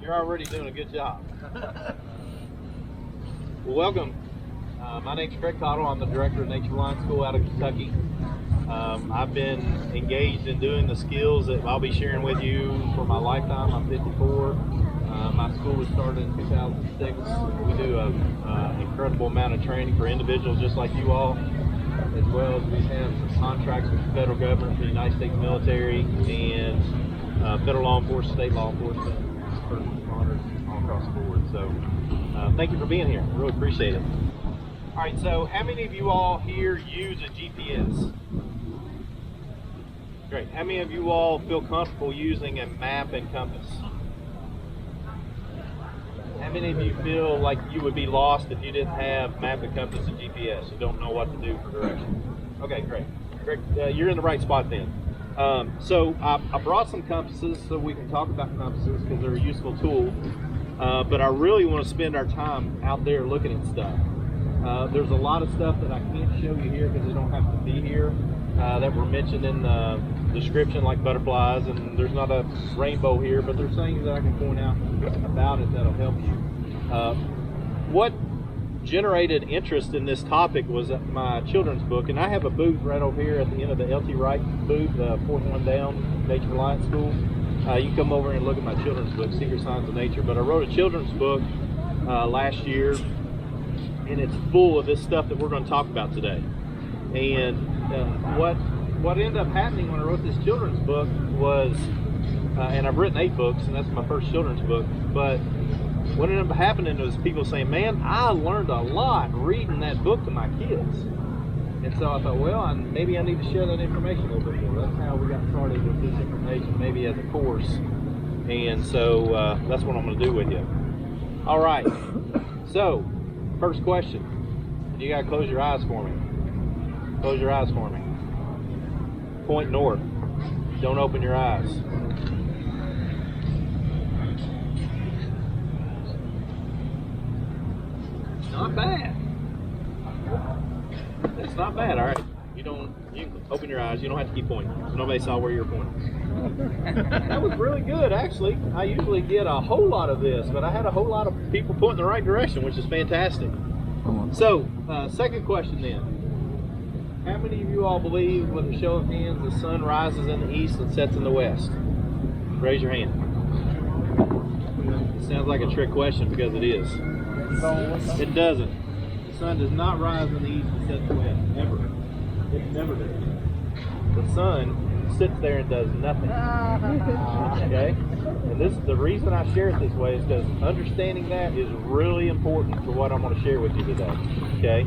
You're already doing a good job. Well, welcome. My name's Craig Caudills. I'm the director of Nature Reliance School out of Kentucky. I've been engaged in doing the skills that I'll be sharing with you for my lifetime. I'm 54. My school was started in 2006. We do an incredible amount of training for individuals just like you all, as well as we have some contracts with the federal government, for the United States military, and federal law enforcement, state law enforcement, first responders, all across the board. So thank you for being here. I really appreciate it. All right, so how many of you all here use a GPS? Great. How many of you all feel comfortable using a map and compass? How many of you feel like you would be lost if you didn't have map and compass and GPS? You don't know what to do for direction. Okay, great. Great. You're in the right spot then. So I brought some compasses so we can talk about compasses because they're a useful tool. But I really want to spend our time out there looking at stuff. There's a lot of stuff that I can't show you here because they don't have to be here that were mentioned in the description, like butterflies, and there's not a rainbow here, but there's things that I can point out about it that'll help you. What generated interest in this topic was my children's book, and I have a booth right over here at the end of the L.T. Wright booth, fourth one down, Nature Reliance School. You can come over and look at my children's book, Secret Signs of Nature. But I wrote a children's book last year, and it's full of this stuff that we're going to talk about today. And what ended up happening when I wrote this children's book was, and I've written 8 books, and that's my first children's book, but what ended up happening was people saying, man, I learned a lot reading that book to my kids. And so I thought, well, maybe I need to share that information a little bit more. That's how we got started with this information, maybe as a course. And so that's what I'm going to do with you. All right. So, first question. You got to close your eyes for me. Close your eyes for me. Point north. Don't open your eyes. Not bad. That's not bad. All right. You can open your eyes. You don't have to keep pointing. So nobody saw where you were pointing. That was really good, actually. I usually get a whole lot of this, but I had a whole lot of people pointing the right direction, which is fantastic. So, second question then. How many of you all believe, with a show of hands, the sun rises in the east and sets in the west? Raise your hand. It sounds like a trick question because it is. It doesn't. The sun does not rise in the east and set in the west. Never. It never does. The sun sits there and does nothing. Okay? And the reason I share it this way is because understanding that is really important for what I'm going to share with you today. Okay?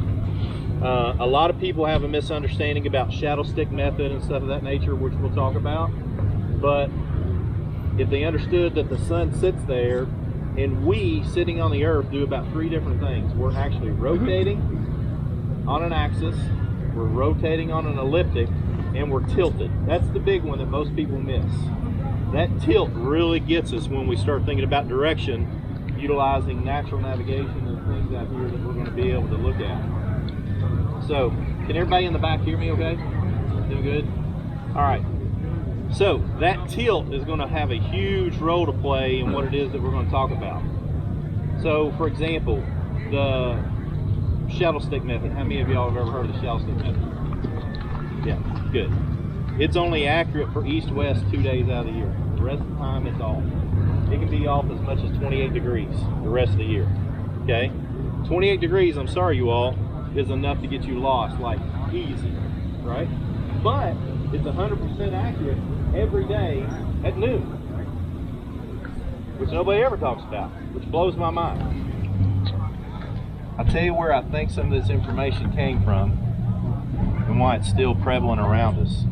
A lot of people have a misunderstanding about shadow stick method and stuff of that nature, which we'll talk about. But if they understood that the sun sits there, and we, sitting on the earth, do about 3 different things. We're actually rotating on an axis, we're rotating on an elliptic, and we're tilted. That's the big one that most people miss. That tilt really gets us when we start thinking about direction, utilizing natural navigation and things out here that we're going to be able to look at. So, can everybody in the back hear me okay? Doing good? All right. So, that tilt is going to have a huge role to play in what it is that we're going to talk about. So, for example, the shadow stick method. How many of y'all have ever heard of the shadow stick method? Yeah, good. It's only accurate for east-west 2 days out of the year. The rest of the time, it's off. It can be off as much as 28 degrees the rest of the year. Okay? 28 degrees, I'm sorry you all, is enough to get you lost, like easy, right? But it's 100% accurate every day at noon, which nobody ever talks about, which blows my mind. I'll tell you where I think some of this information came from and why it's still prevalent around us.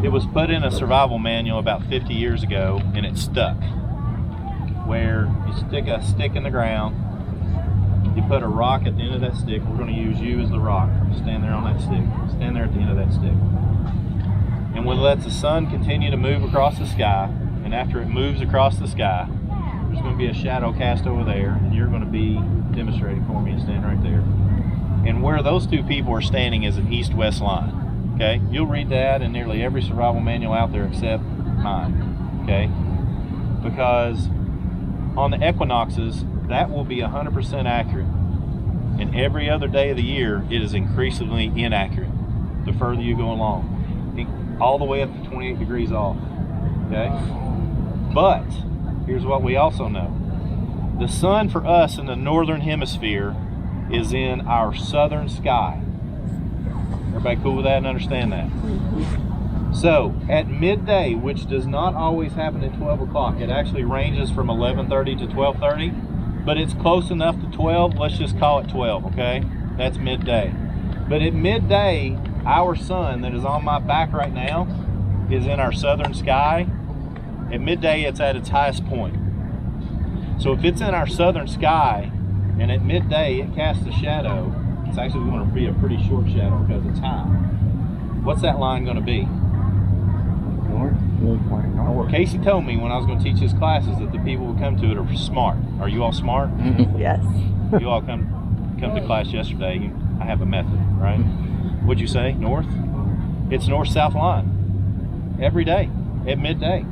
It was put in a survival manual about 50 years ago, and it stuck, where you stick a stick in the ground, you put a rock at the end of that stick. We're going to use you as the rock. Stand there on that stick. Stand there at the end of that stick. And we'll let the sun continue to move across the sky, and after it moves across the sky, there's going to be a shadow cast over there, and you're going to be demonstrating for me and stand right there. And where those 2 people are standing is an east-west line. Okay? You'll read that in nearly every survival manual out there except mine. Okay? Because on the equinoxes, that will be 100% accurate. And every other day of the year, it is increasingly inaccurate the further you go along, all the way up to 28 degrees off, okay? But here's what we also know. The sun for us in the northern hemisphere is in our southern sky. Everybody cool with that and understand that? So at midday, which does not always happen at 12 o'clock, it actually ranges from 11:30 to 12:30, but it's close enough to 12, let's just call it 12, okay? That's midday. But at midday, our sun that is on my back right now is in our southern sky. At midday, it's at its highest point. So if it's in our southern sky, and at midday it casts a shadow, it's actually going to be a pretty short shadow because it's high. What's that line going to be? North. Casey told me when I was going to teach his classes that the people who come to it are smart. Are you all smart? Yes. You all come to class yesterday. I have a method, right? What'd you say? North? It's north-south line every day at midday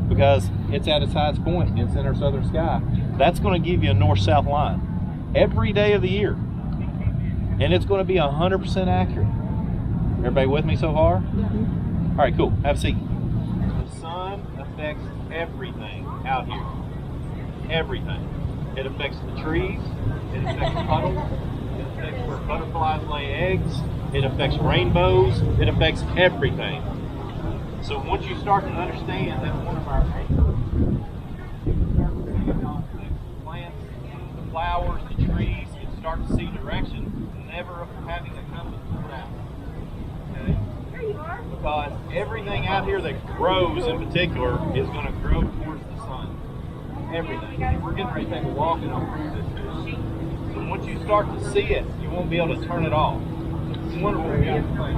because it's at its highest point and it's in our southern sky. That's going to give you a north-south line every day of the year, and it's going to be 100% accurate. Everybody with me so far? All right, cool. Have a seat. The sun affects everything out here. Everything. It affects the trees. It affects puddles. It affects where butterflies lay eggs. It affects rainbows. It affects everything. So once you start to understand that one of our anchors, the plants, the flowers, the trees, and start to see direction, never having a compass around. Okay? Because everything out here that grows in particular is going to grow towards the sun. Everything. We're getting ready to take a walk and I'll prove this to you. So once you start to see it, you won't be able to turn it off. It's a wonderful beautiful thing.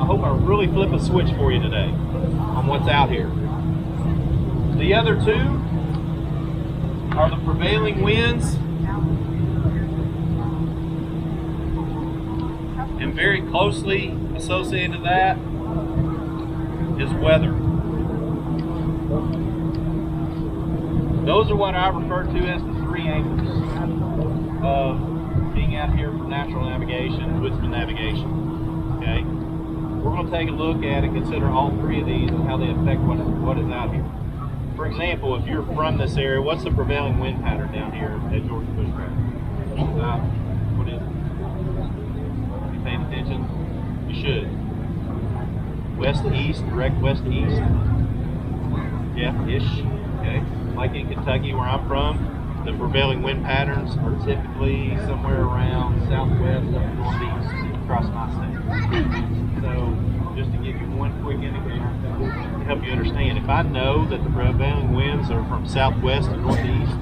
I hope I really flip a switch for you today on what's out here. The other two are the prevailing winds, and very closely associated to that is weather. Those are what I refer to as the three anchors of being out here for natural navigation, Woodsman navigation. Okay? We're going to take a look at and consider all three of these and how they affect what is out here. For example, if you're from this area, what's the prevailing wind pattern down here at Georgia Bushcraft? What is it? You paying attention? You should. West to east, direct west to east. Yeah, ish. Okay. Like in Kentucky, where I'm from, the prevailing wind patterns are typically somewhere around southwest up to northeast across my state. So, just to give you one quick indicator to help you understand, if I know that the prevailing winds are from southwest to northeast,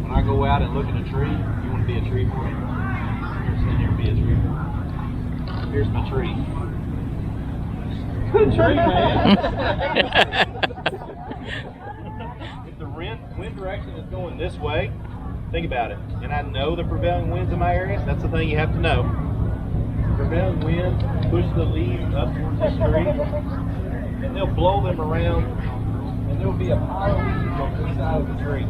when I go out and look at a tree, you want to be a tree for me? Here, stand here and be a tree. Here's my tree. Good tree, man. If the wind direction is going this way, think about it. And I know the prevailing winds in my area. That's the thing you have to know. The prevailing winds push the leaves up towards this tree, and they'll blow them around, and there'll be a pile of leaves on this side of the tree.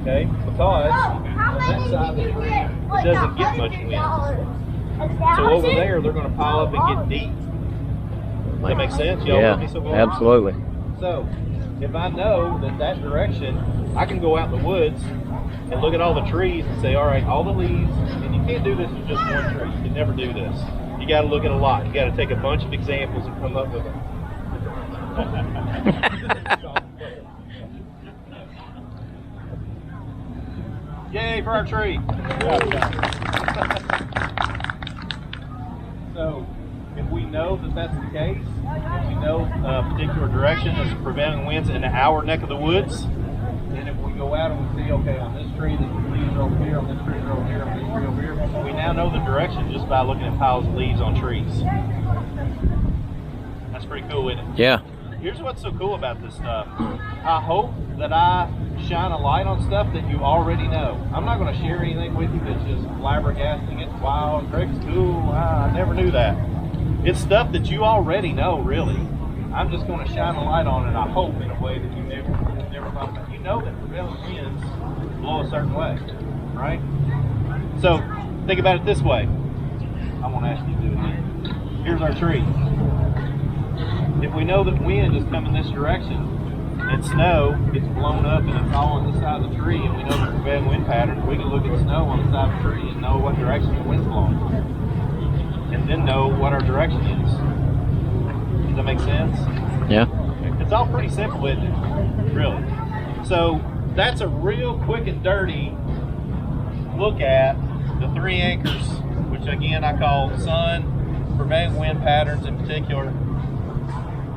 Okay? Because on that side of the tree, it doesn't get much wind. So over there, they're going to pile up and get deep. Does that make sense? Y'all with me so far? Absolutely. So, if I know that direction, I can go out in the woods and look at all the trees and say, all right, all the leaves, and you can't do this with just one tree. You can never do this. You got to look at a lot. You got to take a bunch of examples and come up with them. Yay for our tree. So, if we know that that's the case, if we know a particular direction is prevailing winds in our neck of the woods, and if we go out and we see, okay, on this tree, the leaves are over here, on this tree are over here, on this tree over here, we now know the direction just by looking at piles of leaves on trees. That's pretty cool, isn't it? Yeah. Here's what's so cool about this stuff. I hope that I shine a light on stuff that you already know. I'm not going to share anything with you that's just flabbergasting. It's wow, Craig's cool. Wow, I never knew that. It's stuff that you already know, really. I'm just going to shine a light on it, I hope, in a way that you never never thought about. You know that prevailing winds blow a certain way, right? So think about it this way. I won't ask you to do it here. Here's our tree. If we know that wind is coming this direction and snow gets blown up and it's all on the side of the tree, and we know the prevailing wind patterns, we can look at snow on the side of the tree and know what direction the wind's blowing, and then know what our direction is. Does that make sense? Yeah. It's all pretty simple, isn't it? Really. So that's a real quick and dirty look at the 3 anchors, which again I call sun, prevailing wind patterns in particular,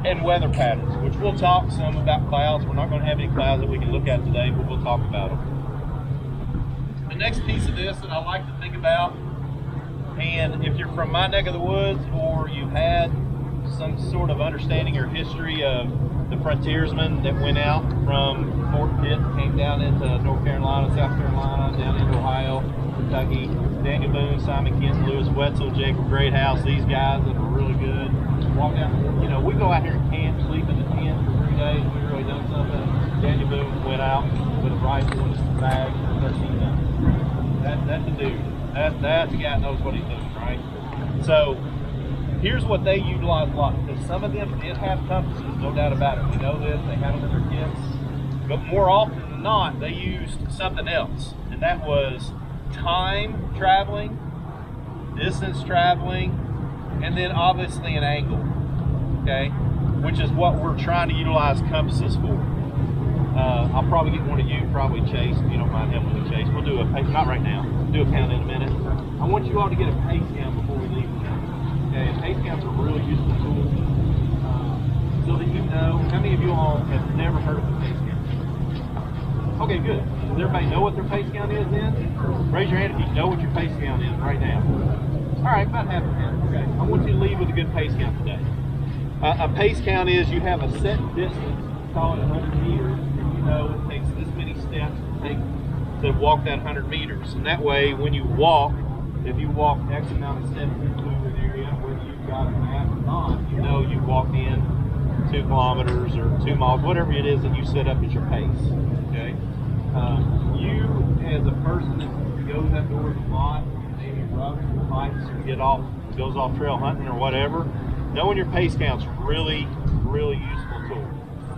and weather patterns, which we'll talk some about clouds. We're not going to have any clouds that we can look at today, but we'll talk about them. The next piece of this that I like to think about, and if you're from my neck of the woods or you've had some sort of understanding or history of the frontiersmen that went out from Fort Pitt, came down into North Carolina, South Carolina, down into Ohio, Kentucky, Daniel Boone, Simon Kent, Lewis Wetzel, Jacob Greathouse, these guys that are really good. Walk down, you know, we go out here and camp, sleep in the tent for 3 days, we really done something. Daniel Boone went out with a rifle in his bag for 13 guns. That's a dude. That's a guy that knows what he's doing, right? So here's what they utilize a lot, because some of them did have compasses, no doubt about it. We know this, they had them in their kits. But more often than not, they used something else, and that was time traveling, distance traveling, and then obviously an angle, okay? Which is what we're trying to utilize compasses for. I'll probably get one of you, probably Chase, if you don't mind helping me, Chase. We'll do a pace, not right now, do a count in a minute. I want you all to get a pace count before we leave. Okay, and pace counts are a really useful tool. So that you know, how many of you all have never heard of a pace count? Okay, good. Does everybody know what their pace count is then? Raise your hand if you know what your pace count is right now. All right, about half a hand. Okay, I want you to leave with a good pace count today. A pace count is you have a set distance, call it 100 meters, and you know it takes this many steps to walk that 100 meters. And that way, when you walk, if you walk X amount of steps into an area, whether you've got a map or not, you know you walked in 2 kilometers or 2 miles, whatever it is that you set up as your pace. Okay. You as a person that goes outdoors a lot, maybe runs or bikes or goes off trail hunting or whatever, knowing your pace count's really, really useful tool.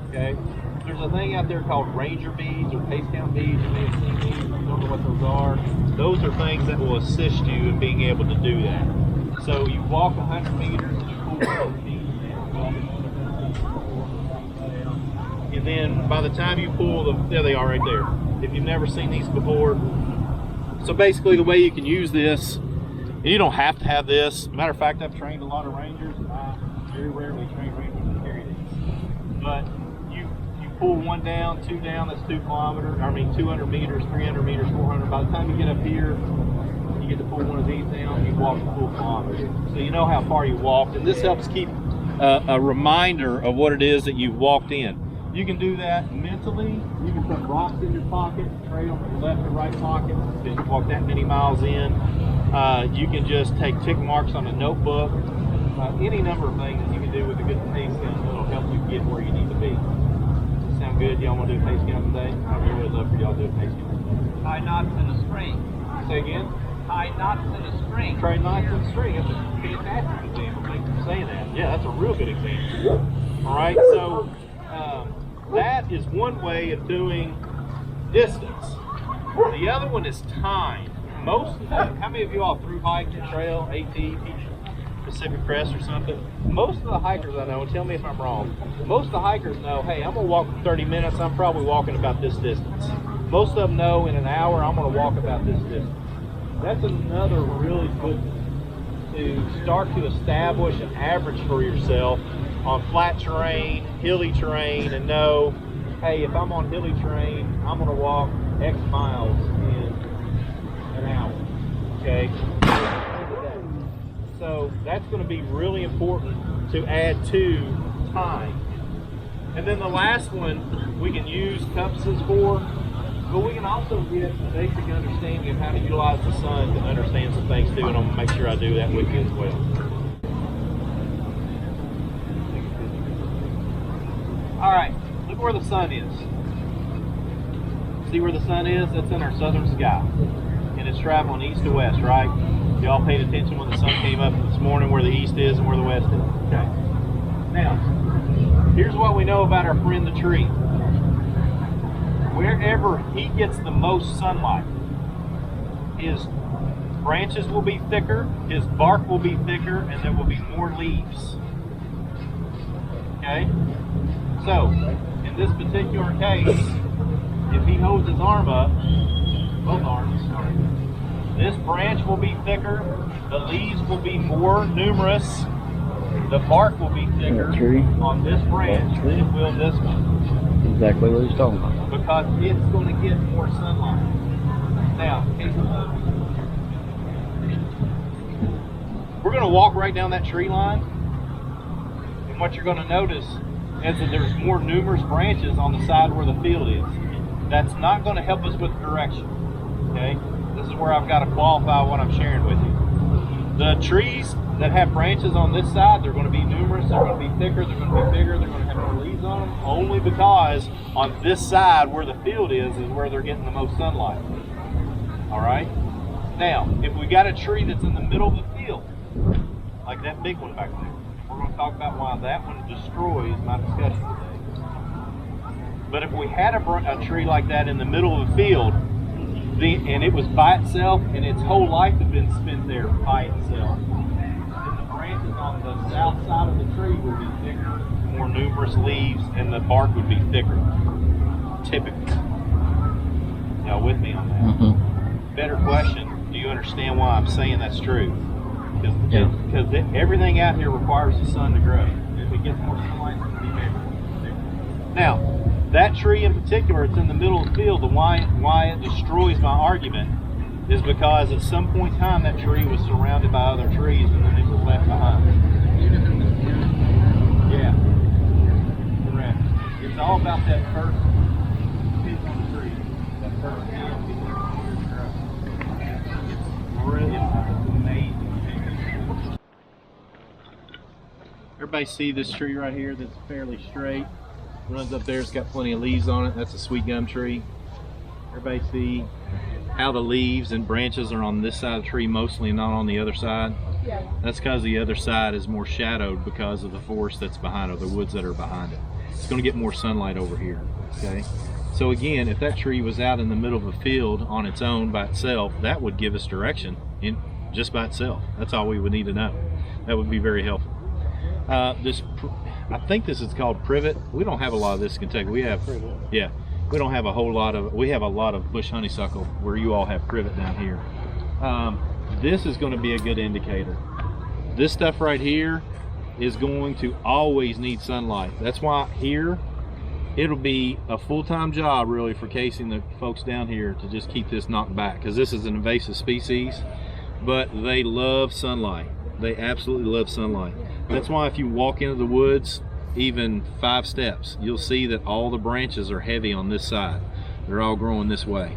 Okay. There's a thing out there called ranger beads or pace count beads. You may have seen these. I don't know what those are. Those are things that will assist you in being able to do that. So you walk 100 meters and you pull 100 feet. And then by the time you pull there they are right there. If you've never seen these before. So basically the way you can use this, and you don't have to have this. Matter of fact, I've trained a lot of rangers. I very rarely train rangers to carry these. But you pull 1 down, 2 down, that's 200 meters, 300 meters, 400. By the time you get up here, you get to pull one of these down, you walk the full kilometer. So you know how far you walked, and this helps keep a reminder of what it is that you've walked in. You can do that mentally. You can put rocks in your pocket, trade on the left or right pocket, because you walk that many miles in. You can just take tick marks on a notebook. Any number of things that you can do with a good pace count that'll help you get where you need to be. Does that sound good? Y'all want to do a pace count today? I would really love for y'all to do a pace count today. Tie knots in a string. Say again? Tie knots in a string. Tie knots in a string. That's a fantastic example. Thank you for saying that. Yeah, that's a real good example. All right, so that is one way of doing distance. The other one is time. How many of you all through hike the trail, AT, Pacific Crest or something? Most of the hikers I know, and tell me if I'm wrong, most of the hikers know, hey, I'm gonna walk for 30 minutes, I'm probably walking about this distance. Most of them know in an hour, I'm gonna walk about this distance. That's another really good to start to establish an average for yourself on flat terrain, hilly terrain, and know, hey, if I'm on hilly terrain, I'm gonna walk X miles in an hour, okay? So that's gonna be really important to add to time. And then the last one we can use compasses for, but we can also get a basic understanding of how to utilize the sun to understand some things too, and I'm gonna make sure I do that with you as well. All right, look where the sun is. See where the sun is? That's in our southern sky. And it's traveling east to west, right? Y'all paid attention when the sun came up this morning where the east is and where the west is. Okay. Now, here's what we know about our friend the tree. Wherever he gets the most sunlight, his branches will be thicker, his bark will be thicker, and there will be more leaves. Okay? So, in this particular case, if he holds his arm up, both arms, sorry, this branch will be thicker, the leaves will be more numerous, the bark will be thicker on this branch than it will this one. Exactly what he's talking about. Because it's going to get more sunlight. Now, we're going to walk right down that tree line, and what you're going to notice is that there's more numerous branches on the side where the field is. That's not going to help us with the direction. Okay? This is where I've got to qualify what I'm sharing with you. The trees that have branches on this side, they're going to be numerous, they're going to be thicker, they're going to be bigger, they're going to have more leaves on them, only because on this side where the field is where they're getting the most sunlight. All right? Now, if we got a tree that's in the middle of the field, like that big one back there, we're going to talk about why that one destroys my discussion today. But if we had a tree like that in the middle of the field, and it was by itself, and its whole life had been spent there by itself, then the branches on the south side of the tree would be thicker, more numerous leaves, and the bark would be thicker, typically. Y'all with me on that? Mm-hmm. Better question, do you understand why I'm saying that's true? Because everything out here requires the sun to grow. If it gets more sunlight, it's going to be bigger. Now, that tree in particular, it's in the middle of the field. Why it destroys my argument is because at some point in time that tree was surrounded by other trees and then it was left behind. Yeah, correct. It's all about that first piece on the tree, that first stem piece on the tree. It's really amazing. Everybody see this tree right here that's fairly straight? Runs up there, it's got plenty of leaves on it. That's a sweet gum tree. Everybody see how the leaves and branches are on this side of the tree mostly, not on the other side? Yeah. That's because the other side is more shadowed because of the forest that's behind it, the woods that are behind it. It's going to get more sunlight over here, okay? So again, if that tree was out in the middle of a field on its own by itself, that would give us direction just by itself. That's all we would need to know. That would be very helpful. I think this is called privet. We don't have a lot of this in Kentucky. We have, yeah, we don't have a whole lot of, we have a lot of bush honeysuckle where you all have privet down here. This is going to be a good indicator. This stuff right here is going to always need sunlight. That's why here, it'll be a full-time job really for Casey and the folks down here to just keep this knocked back, because this is an invasive species, but they love sunlight. They absolutely love sunlight. That's why if you walk into the woods, even 5 steps, you'll see that all the branches are heavy on this side. They're all growing this way.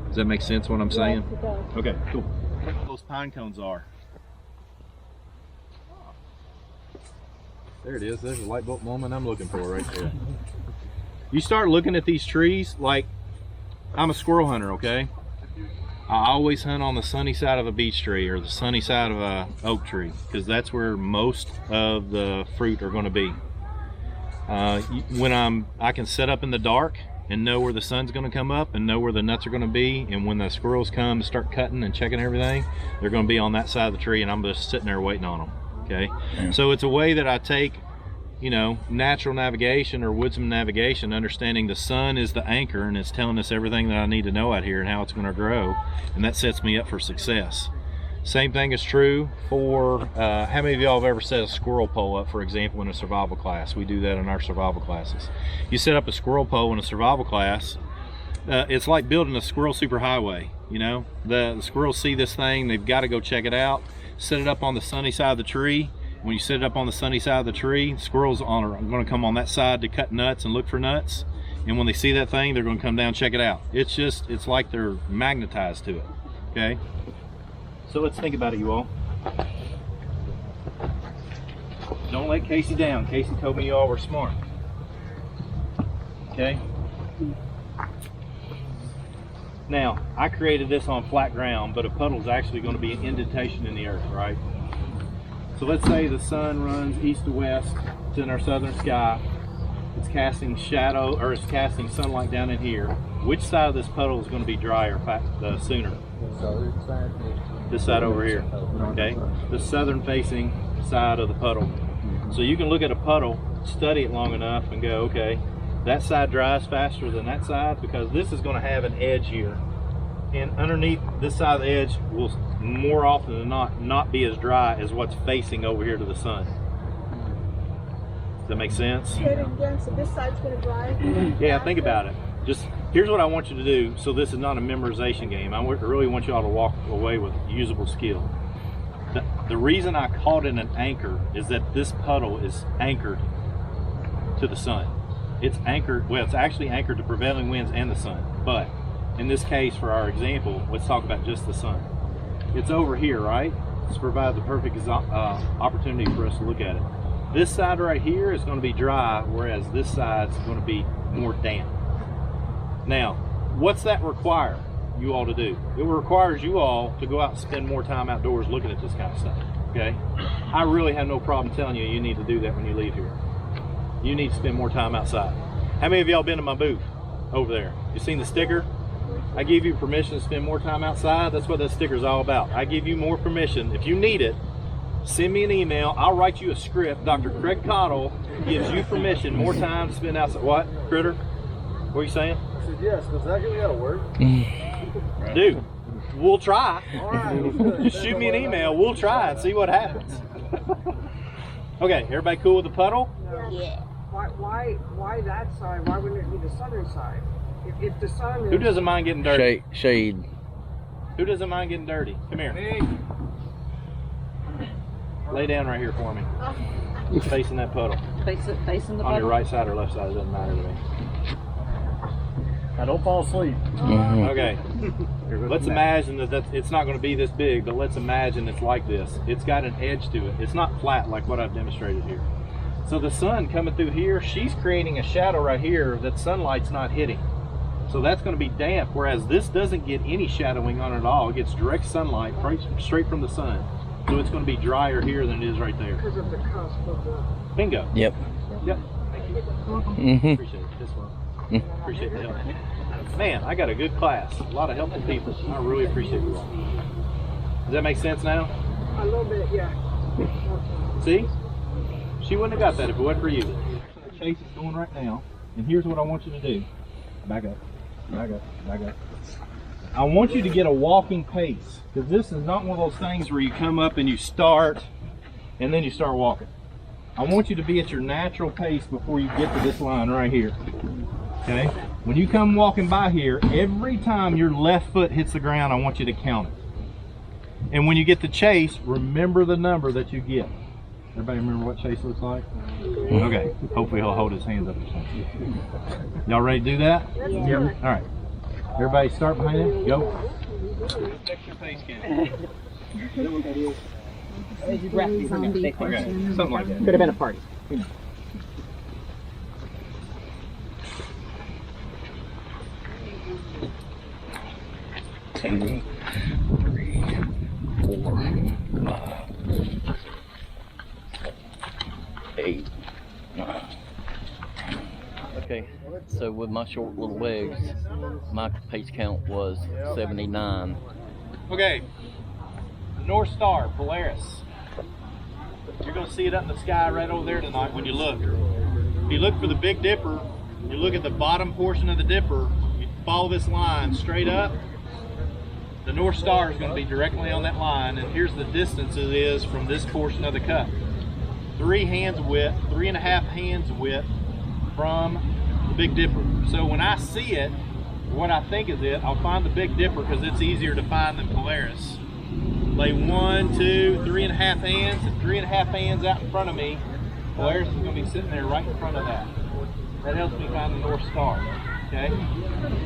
Does that make sense what I'm saying? Yes, it does. Okay, cool. Look what those pine cones are. There it is. There's a light bulb moment I'm looking for right there. You start looking at these trees, like, I'm a squirrel hunter, okay? I always hunt on the sunny side of a beech tree or the sunny side of a oak tree, because that's where most of the fruit are going to be. When I can set up in the dark and know where the sun's going to come up and know where the nuts are going to be, and when the squirrels come to start cutting and checking everything, they're going to be on that side of the tree, and I'm just sitting there waiting on them. Okay, yeah. So it's a way that I take, you know, natural navigation or woodsman navigation, understanding the sun is the anchor and it's telling us everything that I need to know out here and how it's going to grow, and that sets me up for success. Same thing is true for, how many of y'all have ever set a squirrel pole up, for example, in a survival class? We do that in our survival classes. You set up a squirrel pole in a survival class, it's like building a squirrel superhighway. You know, the squirrels see this thing, they've got to go check it out, set it up on the sunny side of the tree. When you set it up on the sunny side of the tree, squirrels are going to come on that side to cut nuts and look for nuts. And when they see that thing, they're going to come down and check it out. It's like they're magnetized to it, okay? So let's think about it, you all. Don't let Casey down. Casey told me you all were smart. Okay? Now, I created this on flat ground, but a puddle is actually going to be an indentation in the earth, right? So let's say the sun runs east to west. It's in our southern sky. It's casting shadow, or it's casting sunlight down in here. Which side of this puddle is going to be drier sooner? This side over here, okay? The southern facing side of the puddle. So you can look at a puddle, study it long enough and go, okay, that side dries faster than that side because this is going to have an edge here. And underneath this side of the edge will more often than not be as dry as what's facing over here to the sun. Does that make sense? Again, so this side's going to dry? Yeah, think about it. Just here's what I want you to do. So this is not a memorization game. I really want you all to walk away with usable skill. The reason I called it an anchor is that this puddle is anchored to the sun. It's anchored, well, it's actually anchored to prevailing winds and the sun. But in this case, for our example, let's talk about just the sun. It's over here, right? It's provided the perfect opportunity for us to look at it. This side right here is going to be dry, whereas this side is going to be more damp. Now, what's that require you all to do? It requires you all to go out and spend more time outdoors looking at this kind of stuff, okay? I really have no problem telling you you need to do that when you leave here. You need to spend more time outside. How many of y'all been to my booth over there? You seen the sticker? I give you permission to spend more time outside. That's what that sticker is all about. I give you more permission. If you need it, send me an email. I'll write you a script. Dr. Craig Caudills gives you permission, more time to spend outside. What, Critter? What are you saying? I said yes, because that can be out of work. Dude, we'll try. All right. Just shoot me an email. We'll try and see what happens. Okay, everybody cool with the puddle? Yeah. Why that side? Why wouldn't it be the southern side? If the sun is... Who doesn't mind getting dirty? Shade. Who doesn't mind getting dirty? Come here. Me. Lay down right here for me. Facing that puddle. Facing the On your right side or left side, it doesn't matter to me. I don't fall asleep. Okay. Let's imagine that it's not going to be this big, but let's imagine it's like this. It's got an edge to it. It's not flat like what I've demonstrated here. So the sun coming through here, she's creating a shadow right here that sunlight's not hitting. So that's going to be damp, whereas this doesn't get any shadowing on it at all. It gets direct sunlight straight from the sun. So it's going to be drier here than it is right there. Because of the cusp of the... Bingo. Yep. Yep. Thank you. Appreciate it. This one. Appreciate the help. Man, I got a good class. A lot of helpful people. I really appreciate you all. Does that make sense now? A little bit, yeah. See? She wouldn't have got that if it wasn't for you. The chase is going right now, and here's what I want you to do. Back up, back up, back up. I want you to get a walking pace, because this is not one of those things where you come up and you start, and then you start walking. I want you to be at your natural pace before you get to this line right here. Okay? When you come walking by here, every time your left foot hits the ground, I want you to count it. And when you get to chase, remember the number that you get. Everybody remember what chase looks like? Okay, hopefully he'll hold his hands up or something. Y'all ready to do that? Yeah. All right. Everybody start behind him. Go. Check your pace, Kenny. Okay, something like that. Could have been a party. Two, 3, 4, 5, 8, 9. Okay, so with my short little legs, my pace count was 79. Okay. The North Star, Polaris. You're going to see it up in the sky right over there tonight when you look. If you look for the Big Dipper, you look at the bottom portion of the dipper, you follow this line straight up, the North Star is going to be directly on that line, and here's the distance it is from this portion of the cup. 3.5 hands width from the Big Dipper. So when I see it, what I think is it, I'll find the Big Dipper because it's easier to find than Polaris. Lay 1, 2, 3.5 hands, and 3.5 hands out in front of me. Polaris is going to be sitting there right in front of that. That helps me find the North Star. Okay?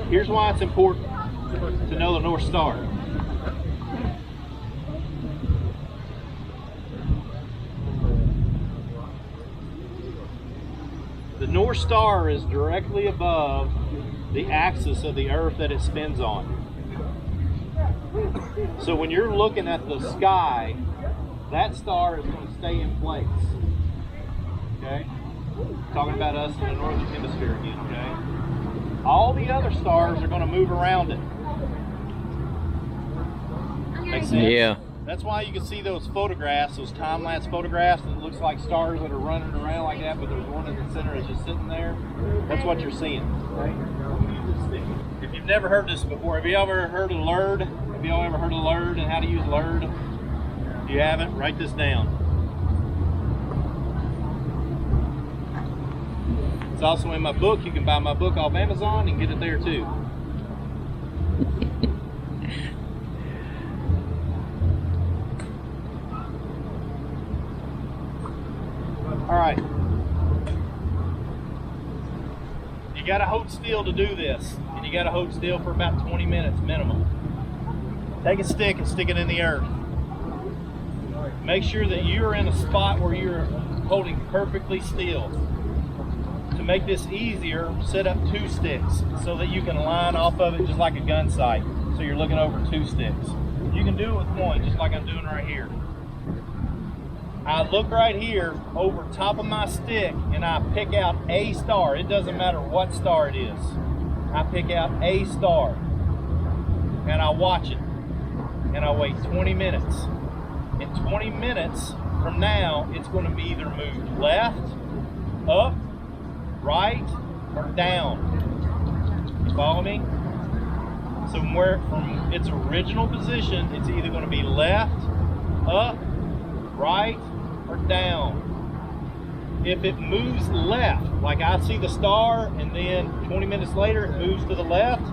Here's why it's important to know the North Star. The North Star is directly above the axis of the Earth that it spins on. So when you're looking at the sky, that star is going to stay in place. Okay? Talking about us in the northern hemisphere again, okay? All the other stars are going to move around it. Makes sense? Yeah. That's why you can see those photographs, those time-lapse photographs, and it looks like stars that are running around like that, but there's one in the center that's just sitting there. That's what you're seeing. Okay? If you've never heard this before, have you ever heard of LERD? Have you all ever heard of LERD and how to use LERD? If you haven't, write this down. It's also in my book. You can buy my book off Amazon and get it there too. All right. You got to hold still to do this, and you got to hold still for about 20 minutes minimum. Take a stick and stick it in the earth. Make sure that you're in a spot where you're holding perfectly still. To make this easier, set up 2 sticks so that you can line off of it just like a gun sight. So you're looking over 2 sticks. You can do it with 1, just like I'm doing right here. I look right here over top of my stick and I pick out a star. It doesn't matter what star it is. I pick out a star and I watch it and I wait 20 minutes. In 20 minutes from now, it's going to be either moved left, up, right, or down. You follow me? So from its original position, it's either going to be left, up, right, or down. If it moves left, like I see the star and then 20 minutes later it moves to the left,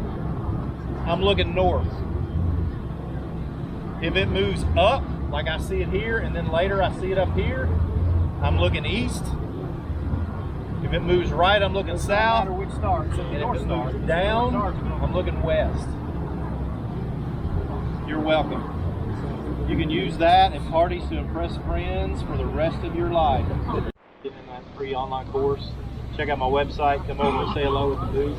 I'm looking north. If it moves up, like I see it here, and then later I see it up here, I'm looking east. If it moves right, I'm looking south. No matter which star. So And if North it Star. moves down, I'm looking west. You're welcome. You can use that in parties to impress friends for the rest of your life. Getting in that free online course. Check out my website. Come over and say hello at the booth.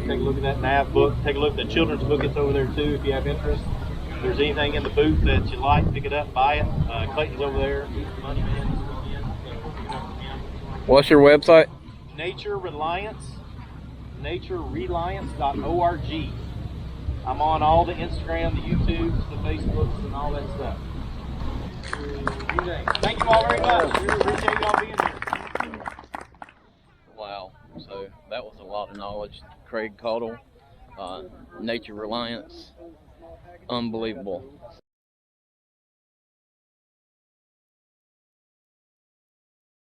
Take a look at that nav book. Take a look at the children's book. It's over there too if you have interest. If there's anything in the booth that you like, pick it up, buy it. Clayton's over there. Money Man this weekend. What's your website? Nature Reliance. naturereliance.org. I'm on all the Instagram, the YouTubes, the Facebooks, and all that stuff. Thank you all very much. We appreciate y'all being here. Wow. So that was a lot of knowledge. Craig Caudills, Nature Reliance. Unbelievable.